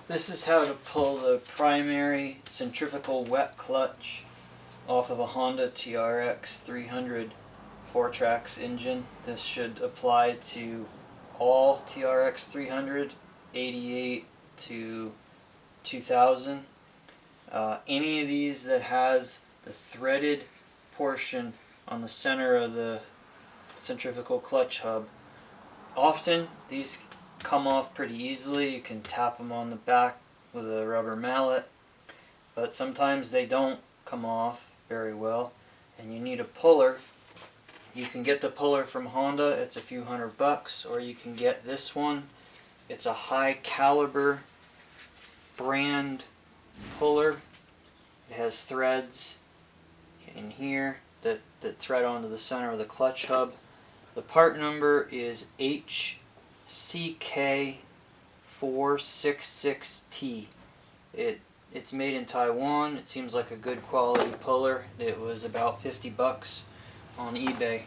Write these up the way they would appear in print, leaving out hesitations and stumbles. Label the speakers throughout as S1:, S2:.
S1: This is how to pull the primary centrifugal wet clutch off of a Honda TRX300 Fourtrax engine. This should apply to all TRX300, 88 to 2000. Any of these that has the threaded portion on the center of the centrifugal clutch hub, often these come off pretty easily. You can tap them on the back with a rubber mallet, but sometimes they don't come off very well and you need a puller. You can get the puller from Honda, it's a few $100, or you can get this one. It's a high caliber brand puller. It has threads in here that thread onto the center of the clutch hub. The part number is HCK466T. It's made in Taiwan. It seems like a good quality puller. It was about $50 on eBay.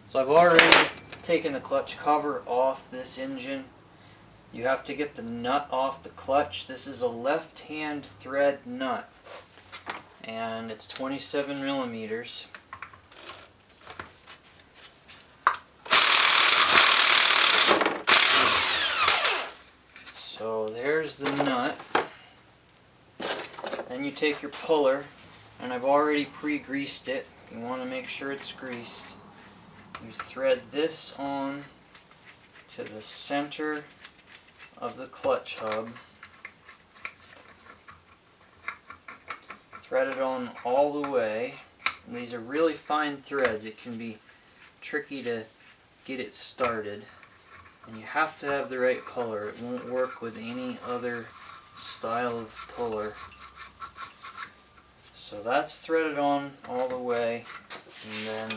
S1: So I've already taken the clutch cover off this engine. You have to get the nut off the clutch. This is a left-hand thread nut, and it's 27 millimeters. So there's the nut. Then you take your puller, and I've already pre-greased it. You want to make sure it's greased. You thread this on to the center of the clutch hub. Thread it on all the way. And these are really fine threads. It can be tricky to get it started. And you have to have the right puller. It won't work with any other style of puller. So that's threaded on all the way, and then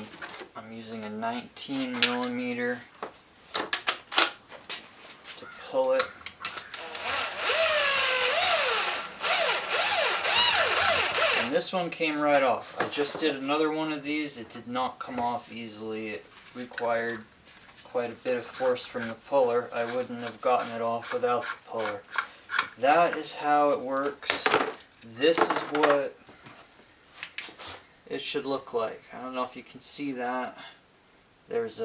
S1: I'm using a 19 millimeter to pull it. And this one came right off. I just did another one of these. It did not come off easily. It required quite a bit of force from the puller. I wouldn't have gotten it off without the puller. That is how it works. This is what it should look like. I don't know if you can see that. There's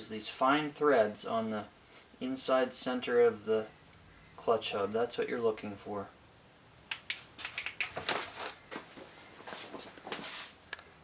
S1: these fine threads on the inside center of the clutch hub. That's what you're looking for.